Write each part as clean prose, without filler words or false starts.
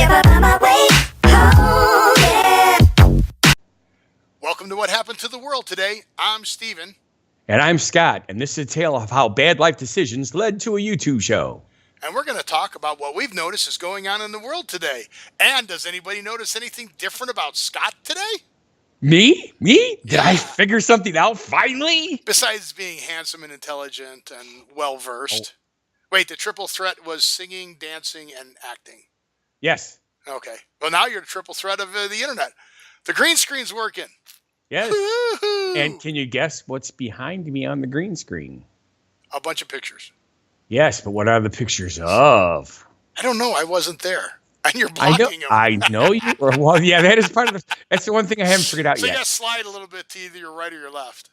Never find my way home, yeah. Welcome to What Happened to the World Today. I'm Steven. And I'm Scott, and this is a tale of how bad life decisions led to a YouTube show. And we're going to talk about what we've noticed is going on in the world today. And does anybody notice anything different about Scott today? Me? Did I figure something out finally? Besides being handsome and intelligent and well-versed. Wait, the triple threat was singing, dancing, and acting. Yes. Okay. Well, now you're the triple threat of the internet. The green screen's working. Yes. Woo-hoo. And can you guess what's behind me on the green screen? A bunch of pictures. Yes, but what are the pictures of? I don't know. I wasn't there. And you're blocking them. I know you. Well, yeah, that is part of the. That's the one thing I haven't figured out So yet. you got to slide a little bit to either your right or your left.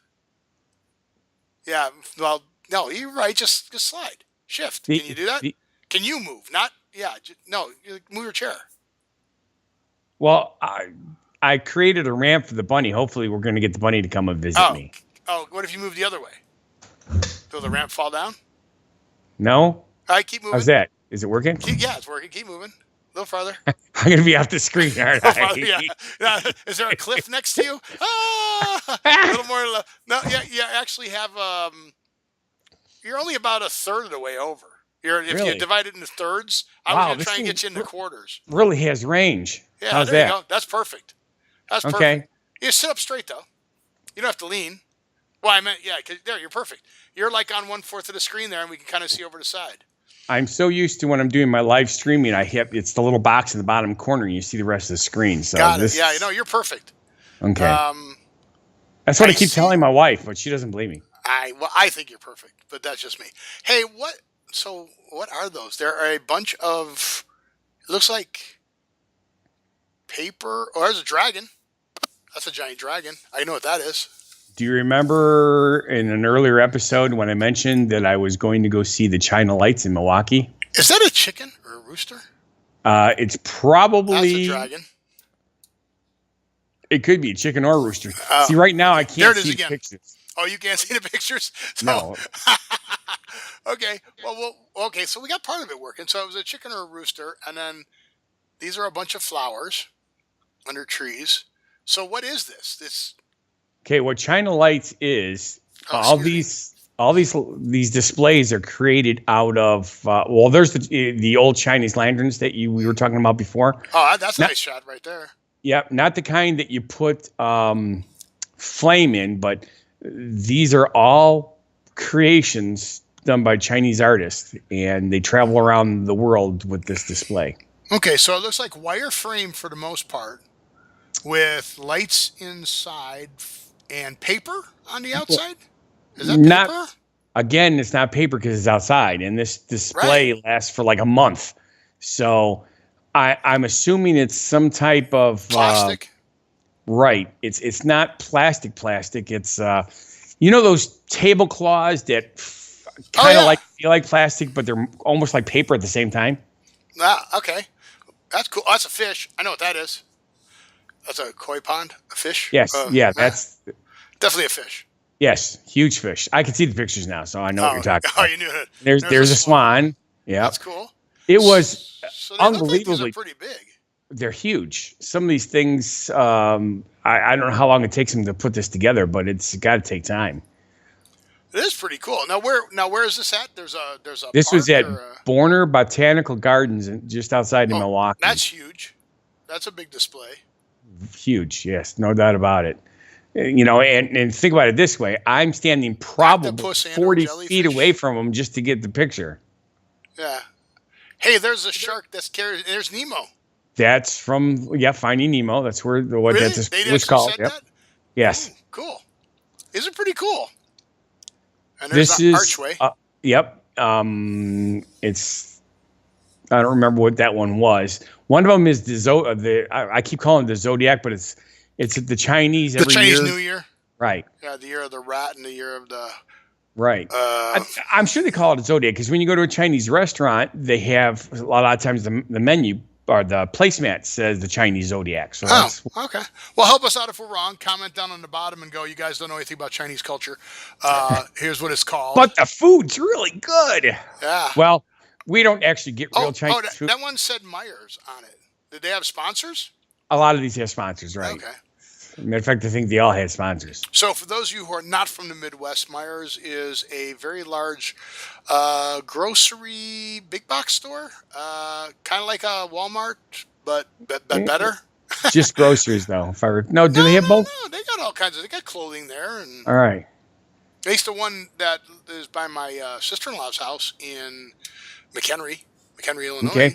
Yeah. Well, no, you're right. Just slide. Shift. Can you do that? Can you move? Not. Yeah. No. Move your chair. Well, I created a ramp for the bunny. Hopefully, we're going to get the bunny to come and visit me. Oh, what if you move the other way? Will the ramp fall down? No. All right, keep moving. How's that? Is it working? Yeah, it's working. Keep moving. A little farther. I'm going to be off the screen, aren't I? Yeah. Is there a cliff next to you? A little more left. No, yeah, you actually have. You're only about a third of the way over. If you divide it into thirds, I was going to try and get you into quarters. Really has range. Yeah, how's there that? you go. That's perfect. That's perfect. Okay. You sit up straight though. You don't have to lean. Well, I meant cause there you're perfect. You're like on 1/4 of the screen there, and we can kind of see over the side. I'm so used to when I'm doing my live streaming, it's the little box in the bottom corner, and you see the rest of the screen. So got it. Yeah, you're perfect. Okay. That's what I keep telling my wife, but she doesn't believe me. I think you're perfect, but that's just me. Hey, what? So what are those? There are a bunch of. It looks like paper. Oh, there's a dragon. That's a giant dragon. I know what that is. Do you remember in an earlier episode when I mentioned that I was going to go see the China Lights in Milwaukee? Is that a chicken or a rooster? It's probably... That's a dragon. It could be a chicken or a rooster. See, right now I can't see the pictures. Oh, you can't see the pictures? No. Okay. Well, okay. So we got part of it working. So it was a chicken or a rooster, and then these are a bunch of flowers under trees. So what is this? Okay, what China Lights is, all these displays are created out of there's the old Chinese lanterns that we were talking about before. Oh, that's a nice shot right there. Yep, not the kind that you put flame in, but these are all creations done by Chinese artists, and they travel around the world with this display. Okay, so it looks like wireframe for the most part, with lights inside and paper on the outside. Is that paper? Again, it's not paper because it's outside, and this display lasts for like a month. So I'm assuming it's some type of plastic. Right. It's not plastic. It's those tablecloths that kind of feel like plastic, but they're almost like paper at the same time. Okay. That's cool. That's a fish. I know what that is. That's a koi pond, a fish? Yes. That's definitely a fish. Yes, huge fish. I can see the pictures now, so I know what you're talking about. Oh, you knew it. There's a swan. Yeah. That's cool. It was unbelievably. Like these are pretty big. They're huge. Some of these things, I don't know how long it takes them to put this together, but it's got to take time. It is pretty cool. Now where is this at? There's a. This was at Borner Botanical Gardens, just outside of Milwaukee. That's huge. That's a big display. Huge, yes, no doubt about it. And think about it this way: I'm standing probably 40 feet away from them just to get the picture. Yeah. Hey, there's a shark that's carried. There's Nemo. That's from Finding Nemo. That's what that display was called. Yep. That? Yes. Ooh, cool. These are pretty cool. And there's an archway. Yep. It's. I don't remember what that one was. One of them is I keep calling it the Zodiac, but it's the Chinese every year. The Chinese New Year. Right. Yeah, the year of the rat and the year of the. Right. I'm sure they call it a Zodiac because when you go to a Chinese restaurant, they have a lot of times the menu or the placemat says the Chinese Zodiac. So okay. Well, help us out if we're wrong. Comment down on the bottom and go, you guys don't know anything about Chinese culture. Here's what it's called. But the food's really good. Yeah. Well, we don't actually get real Chinese food. That one said Myers on it. Did they have sponsors? A lot of these have sponsors, right? Okay. Matter of fact, I think they all had sponsors. So for those of you who are not from the Midwest, Myers is a very large grocery big box store, kind of like a Walmart, but better. Just groceries, though. No, do No, they have both? no, they got all kinds of. They got clothing there, and All right. at least the one that is by my sister-in-law's house in McHenry, Illinois. Okay.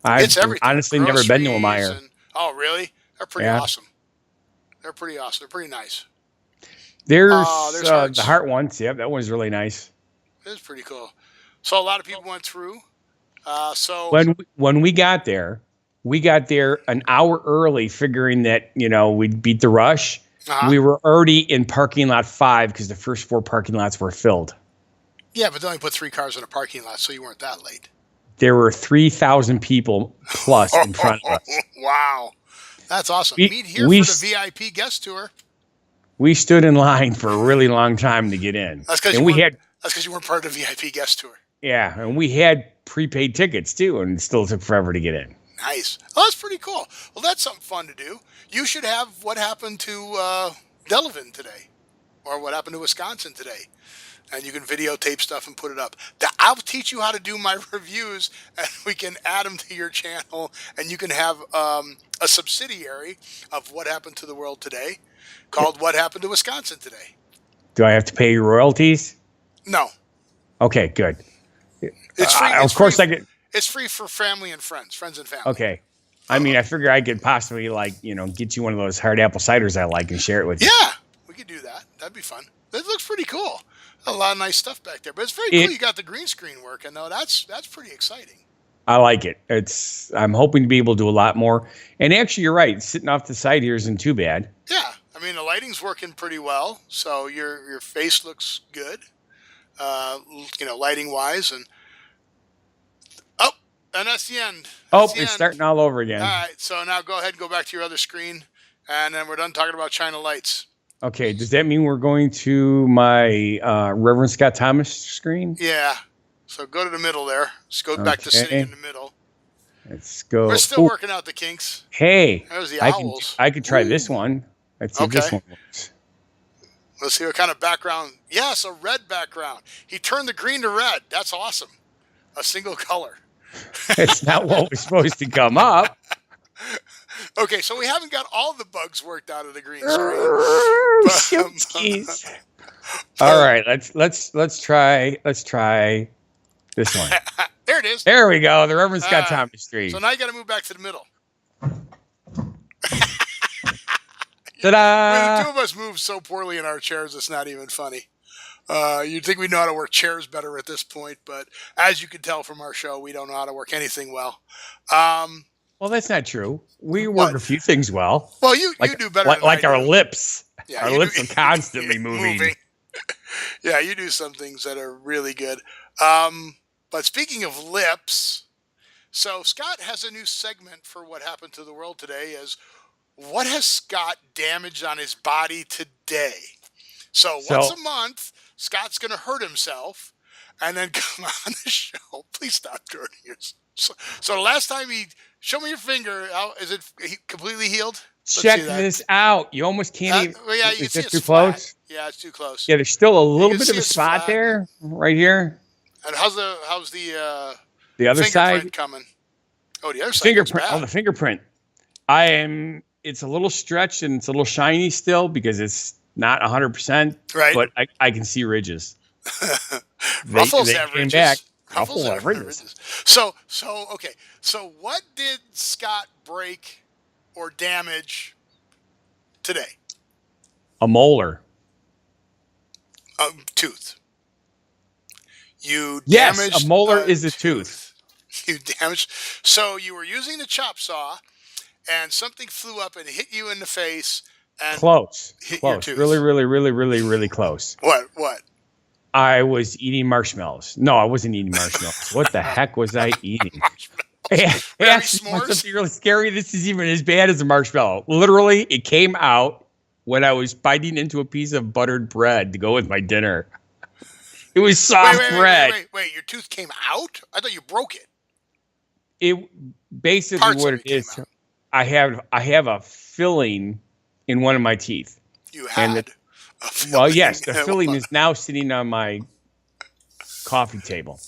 It's I've everything. honestly never been to a Groceries Meijer. oh, really? They're pretty Yeah. awesome. They're pretty awesome. They're pretty nice. There's Hearts. the Heart ones. Yep, that one's really nice. It's pretty cool. So a lot of people went through. So When we got there an hour early, figuring that we'd beat the rush. Uh-huh. We were already in parking lot 5 because the first 4 parking lots were filled. yeah, but they only put 3 cars in a parking lot, so you weren't that late. There were 3,000 people plus in front of us. Wow, that's awesome. We- Meet here we for the s- VIP guest tour. We stood in line for a really long time to get in. That's because you weren't part of the VIP guest tour. and we had prepaid tickets too, and it still took forever to get in. Nice. Well, that's pretty cool. Well, that's something fun to do. You should have what happened to Delavan today, or what happened to Wisconsin today, and you can videotape stuff and put it up. I'll teach you how to do my reviews, and we can add them to your channel, and you can have a subsidiary of what happened to the world today, called "What Happened to Wisconsin Today." Do I have to pay you royalties? No, Okay, good. it's free. Of course, I get. It's free for family and friends and family. Okay. I mean, I figure I could possibly get you one of those hard apple ciders I like and share it with you. Yeah, we could do that. That'd be fun. It looks pretty cool. A lot of nice stuff back there, but it's very cool. You got the green screen working though. That's pretty exciting. I like it. I'm hoping to be able to do a lot more. And actually, you're right. Sitting off the side here isn't too bad. Yeah, I mean the lighting's working pretty well, so your face looks good. Lighting wise, and that's the end. That's the It's end. starting all over again. All right, so now go ahead and go back to your other screen, and then we're done talking about China lights. Okay. Does that mean we're going to my Reverend Scott Thomas screen? Yeah. So go to the middle there. Just go back to sitting in the middle. Let's go. We're still working out the kinks. Hey, There's the I owls. could try this one. Let's see if this Okay. one works. Let's see what kind of background. Yes, a red background. He turned the green to red. That's awesome. A single color. It's not what was supposed to come up. Okay, so we haven't got all the bugs worked out of the green screen. Shooties. All right, let's try this one. There it is. There we go. The Reverend Scott Ah, Thomas Street. So now you got to move back to the middle. Ta-da! The two of us move so poorly in our chairs, it's not even funny. You'd think we know how to work chairs better at this point, but as you can tell from our show, we don't know how to work anything well. Well, that's not true. We work a few things well. Well, you do better than like I our do. lips. Yeah, Our you lips do- are constantly moving. Yeah, you do some things that are really good. But speaking of lips, so Scott has a new segment for what happened to the world today is what has Scott damaged on his body today? So once a month, Scott's going to hurt himself and then come on the show. Please stop doing yours. So the last time show me your finger. Is it completely healed? Let's Check see that. this out. You almost can't even. Well, yeah, you can Is see that it's too flat. close? Yeah, it's too close. Yeah, there's still a little can bit see of a it's spot flat. there, right here. And how's the The other fingerprint side, coming? Oh, the other side. fingerprint. looks Oh, the fingerprint. It's a little stretched and it's a little shiny still because it's not 100%. Right. But I can see ridges. Ruffles they have came ridges. back. Ruffles Ruffles have have ridges. ridges. So okay. So what did Scott break or damage today? A molar. Tooth. You Yes, damaged a molar is a tooth. You damaged. So you were using the chop saw, and something flew up and hit you in the face. And Close. hit your Close. tooth. Really, really, really, really, really close. What? I was eating marshmallows. No, I wasn't eating marshmallows. What the heck was I eating? Hey, Very ask me s'mores? something really scary. This is even as bad as a marshmallow. Literally, it came out when I was biting into a piece of buttered bread to go with my dinner. It was soft bread. Wait. Your tooth came out? I thought you broke it. it basically Parts what of it it came is. out. I have a filling in one of my teeth. You And had. Well, yes, the filling is now sitting on my coffee table.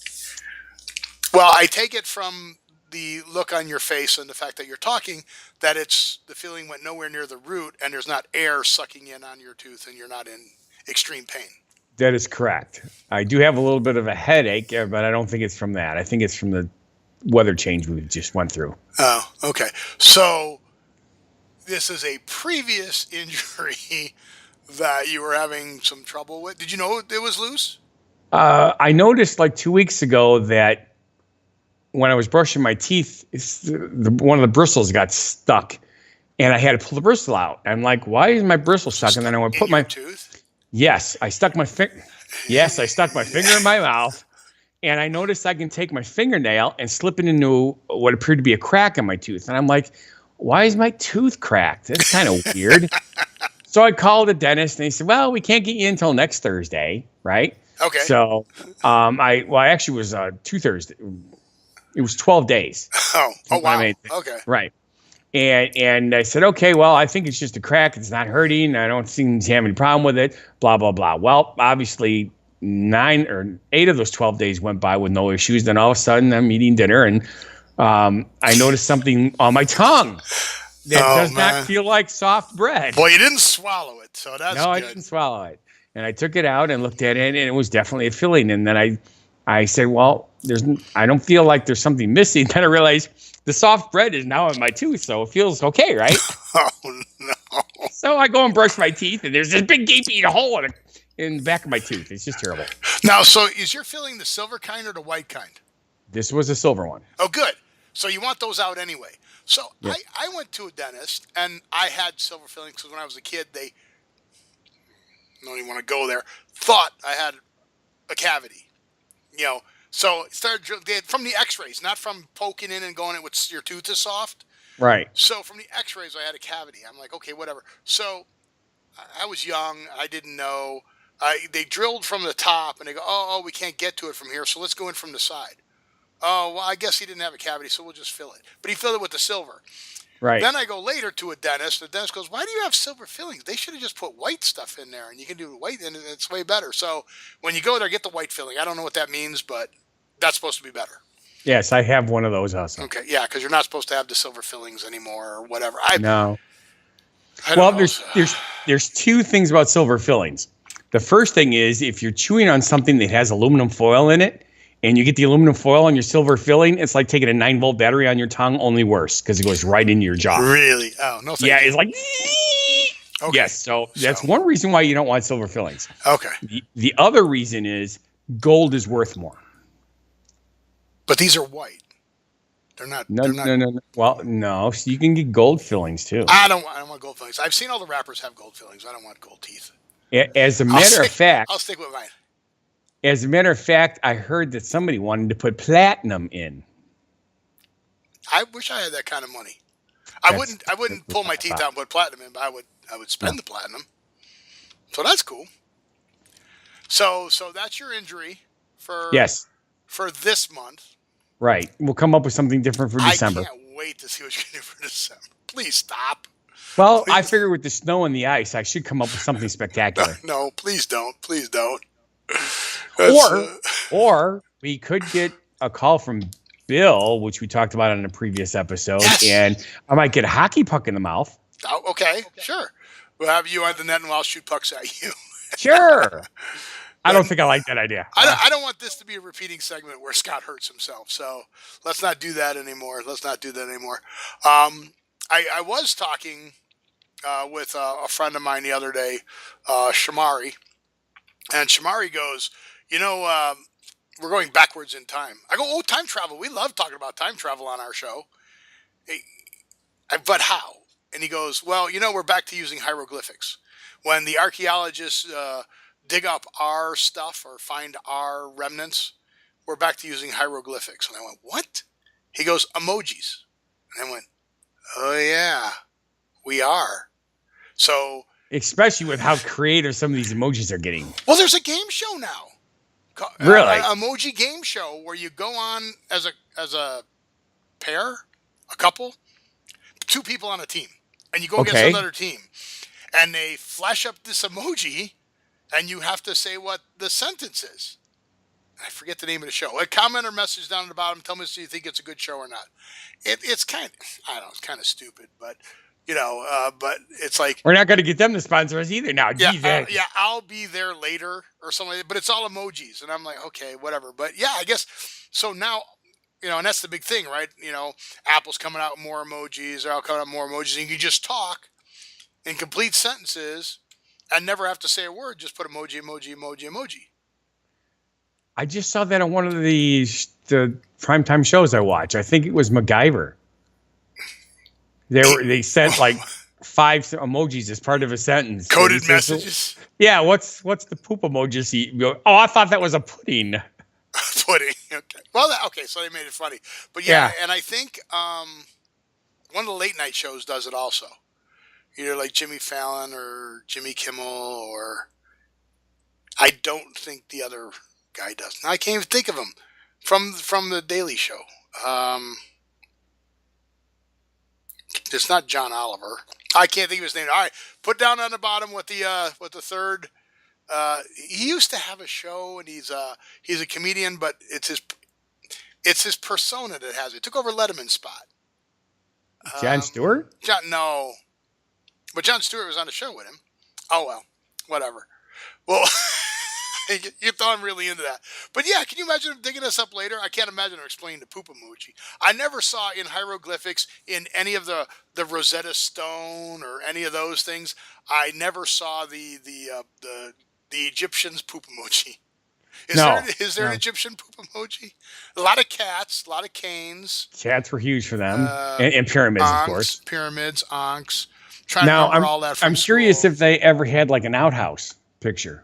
Well, I take it from the look on your face and the fact that you're talking that it's the feeling went nowhere near the root and there's not air sucking in on your tooth and you're not in extreme pain. That is correct. I do have a little bit of a headache, but I don't think it's from that. I think it's from the weather change we just went through. Oh, okay. So this is a previous injury that you were having some trouble with. Did you know it was loose? I noticed like 2 weeks ago that when I was brushing my teeth, one of the bristles got stuck, and I had to pull the bristle out. I'm like, why is my bristle stuck? And then I went put my tooth. Yes, I stuck my finger. Yes, I stuck my finger in my mouth, and I noticed I can take my fingernail and slip it into what appeared to be a crack in my tooth. And I'm like, why is my tooth cracked? That's kind of weird. So I called the dentist, and he said, well, we can't get you until next Thursday, right? Okay. So I actually was 2 Thursdays. It was 12 days. Oh wow. Okay. Right. And I said, okay, well, I think it's just a crack. It's not hurting. I don't seem to have any problem with it. Blah, blah, blah. Well, obviously 9 or 8 of those 12 days went by with no issues. Then all of a sudden I'm eating dinner and I noticed something on my tongue that does not feel like soft bread. Well, you didn't swallow it, so that's No, good. I didn't swallow it. And I took it out and looked at it, and it was definitely a filling. And then I said, well, I don't feel like there's something missing. Then I realized the soft bread is now in my tooth, so it feels okay, right? Oh, no. So I go and brush my teeth, and there's this big gaping hole in the back of my tooth. It's just terrible. Now, so is your filling the silver kind or the white kind? This was a silver one. Oh, good. So you want those out anyway. So Yes. I went to a dentist, and I had silver fillings because when I was a kid, they don't even want to go there, thought I had a cavity. So it started from the x-rays, not from poking in and going in with your tooth is soft. Right. So from the x-rays, I had a cavity. I'm like, okay, whatever. So I was young. I didn't know. They drilled from the top, and they go, oh, we can't get to it from here, so let's go in from the side. Oh, well, I guess he didn't have a cavity, so we'll just fill it. But he filled it with the silver. Right. Then I go later to a dentist. The dentist goes, why do you have silver fillings? They should have just put white stuff in there, and you can do white, and it's way better. So when you go there, get the white filling. I don't know what that means, but that's supposed to be better. Yes, I have one of those also. Okay, yeah, because you're not supposed to have the silver fillings anymore or whatever. No. I don't know. There's 2 things about silver fillings. The first thing is if you're chewing on something that has aluminum foil in it, and you get the aluminum foil on your silver filling, it's like taking a 9-volt battery on your tongue, only worse, because it goes right into your jaw. Really? Oh, no thank you. It's like, Okay. yes, so that's one reason why you don't want silver fillings. Okay. The other reason is gold is worth more. But these are white. They're not. No. They're not, Well, no, so you can get gold fillings too. I don't want gold fillings. I've seen all the rappers have gold fillings. I don't want gold teeth. As a matter of fact, I'll stick with mine. As a matter of fact, I heard that somebody wanted to put platinum in. I wish I had that kind of money. I wouldn't pull my teeth out and put platinum in, but I would spend the platinum. So that's cool. So that's your injury for this month. Right. We'll come up with something different for December. I can't wait to see what you're going to do for December. Please stop. Well, Please. I figure with the snow and the ice, I should come up with something spectacular. No, please don't. Please don't. Or we could get a call from Bill, which we talked about in a previous episode, and I might get a hockey puck in the mouth. Oh, okay, sure. We'll have you on the net and I'll shoot pucks at you. Sure. I don't think I like that idea. I don't want this to be a repeating segment where Scott hurts himself. So let's not do that anymore. I was talking with a friend of mine the other day, Shamari, and Shamari goes, we're going backwards in time. I go, oh, time travel. We love talking about time travel on our show. But how? And he goes, well, we're back to using hieroglyphics. When the archaeologists dig up our stuff or find our remnants, we're back to using hieroglyphics. And I went, what? He goes, emojis. And I went, oh, yeah, we are. So, especially with how creative some of these emojis are getting. Well, there's a game show now. Really? Emoji game show where you go on as a a couple, 2 people on a team, and you go against Okay. another team, and they flash up this emoji, and you have to say what the sentence is. I forget the name of the show. A comment or message down at the bottom. Tell me if you think it's a good show or not. It's kind of, I don't know, it's kind of stupid, but but it's like, We're not going to get them to sponsor us either now. yeah, Geez, eh. I'll be there later or something like that, but it's all emojis, and I'm like, okay, whatever. But yeah, I guess so now. And that's the big thing, right? Apple's coming out with more emojis. They're all coming out with more emojis, and you can just talk in complete sentences and never have to say a word. Just put emoji, emoji, emoji, emoji. I just saw that on one of the primetime shows I watch. I think it was MacGyver. They sent like 5 emojis as part of a sentence. Coded messages. Yeah, what's the poop emoji? You go, oh, I thought that was a pudding. Pudding. Okay. Well, so they made it funny. But yeah, and I think one of the late night shows does it also. Either like Jimmy Fallon or Jimmy Kimmel, or I don't think the other guy does. Now, I can't even think of him from the Daily Show. It's not John Oliver. I can't think of his name. All right, put down on the bottom what the third. He used to have a show, and he's a comedian, but it's his persona that has it. Took over Letterman's spot. Jon Stewart? No, but Jon Stewart was on the show with him. Oh well, whatever. Well, you thought I'm really into that, but yeah, can you imagine him digging us up later? I can't imagine him explaining the poop emoji. I never saw in hieroglyphics in any of the Rosetta Stone or any of those things. I never saw the Egyptian's poop emoji. Is there an Egyptian poop emoji? A lot of cats, a lot of canes. Cats were huge for them, and pyramids, Ankhs, of course. Pyramids, Ankhs. Trying to remember all that. I'm curious if they ever had like an outhouse picture.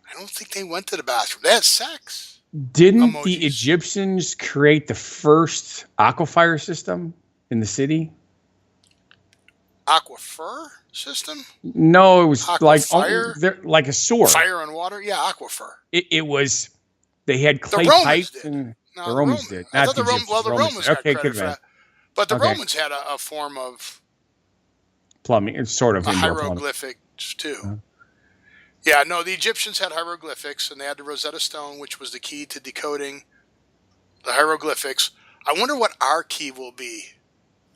I don't think they went to the bathroom. They had sex. Didn't emojis. the Egyptians create the first aquifer system in the city? Aquifer system? No, it was Aquifer? like a sewer. Fire and water? Yeah, aquifer. It was. They had clay Romans pipes, did. and No, the Romans did. I Not thought the Romans got Okay, credit good for man. that. But the Okay. Romans had a form of Plumbing, it's sort of indoor plumbing. hieroglyphics too. Yeah, no, the Egyptians had hieroglyphics, and they had the Rosetta Stone, which was the key to decoding the hieroglyphics. I wonder what our key will be.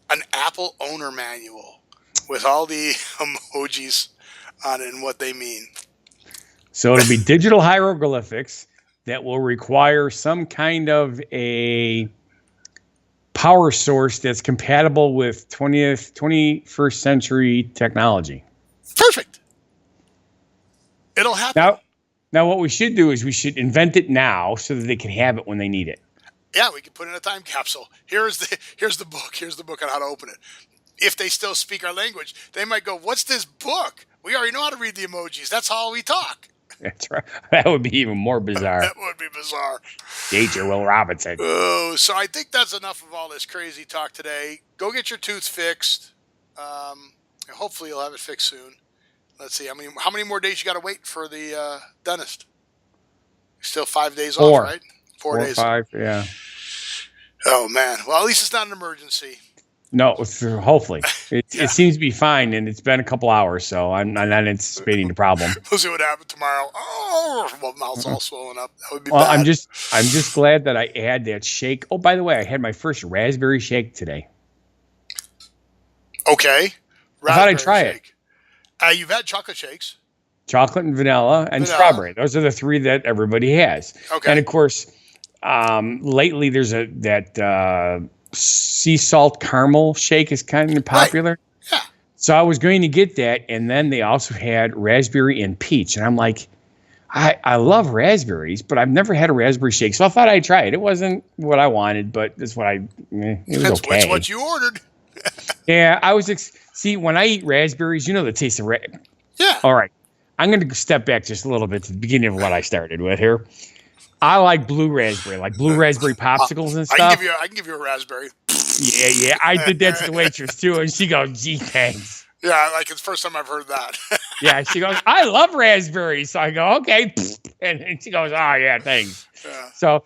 An Apple owner manual with all the emojis on it and what they mean. So it'll be digital hieroglyphics that will require some kind of a power source that's compatible with 21st century technology. Perfect. It'll happen. Now what we should do is we should invent it now so that they can have it when they need it. Yeah, we can put in a time capsule. Here's the book. Here's the book on how to open it. If they still speak our language, they might go, "What's this book? We already know how to read the emojis. That's how we talk." That's right. That would be even more bizarre. That would be bizarre. Danger Will Robinson. Oh, so I think that's enough of all this crazy talk today. Go get your tooth fixed. Hopefully you'll have it fixed soon. Let's see. How many more days you got to wait for the dentist? Still 5 days off, right? 4 days. 5, yeah. Oh man. Well, at least it's not an emergency. No, hopefully. It seems to be fine, and it's been a couple hours, so I'm not anticipating the problem. We'll see what happens tomorrow. Oh, well, mouth's all swollen up. That would be Well, bad. I'm just glad that I had that shake. Oh, by the way, I had my first raspberry shake today. Okay. I thought I'd try it. You've had chocolate shakes. Chocolate and vanilla and strawberry. Those are the 3 that everybody has. Okay. And of course, lately there's that sea salt caramel shake is kind of popular. Right. Yeah. So I was going to get that, and then they also had raspberry and peach, and I'm like, I love raspberries, but I've never had a raspberry shake, so I thought I'd try it. It wasn't what I wanted, but that's what it was okay. That's what you ordered. Yeah, I was see when I eat raspberries, you know the taste of Yeah. All right, I'm going to step back just a little bit to the beginning of what I started with here. I like blue raspberry popsicles and stuff. I can give you a raspberry. Yeah. I did that to the waitress too, and she goes, "Gee, thanks." Yeah, like it's the first time I've heard that. Yeah, she goes, "I love raspberries." So I go, "Okay," and she goes, "Oh yeah, thanks." Yeah. So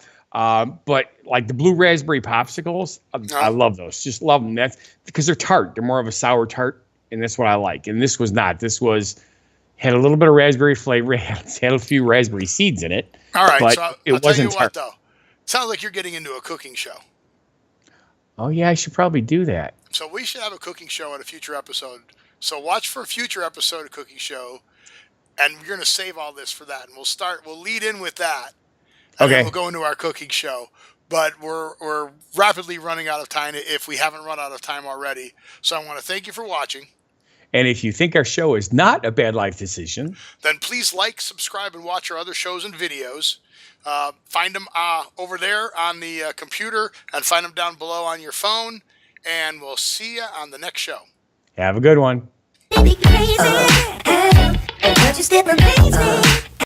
But like the blue raspberry popsicles, I love those. Just love them. That's because they're tart. They're more of a sour tart, and that's what I like. And this was not. This had a little bit of raspberry flavor. Had a few raspberry seeds in it. All right, but so I'll it tell wasn't you tart. what, though. Sounds like you're getting into a cooking show. Oh yeah, I should probably do that. So we should have a cooking show in a future episode. So watch for a future episode of Cooking Show, and we're going to save all this for that. And we'll lead in with that. And then we'll go into our cooking show. But we're rapidly running out of time if we haven't run out of time already. So I want to thank you for watching. And if you think our show is not a bad life decision, then please like, subscribe, and watch our other shows and videos. Find them over there on the computer and find them down below on your phone. And we'll see you on the next show. have a good one. Baby crazy, but you still amaze me.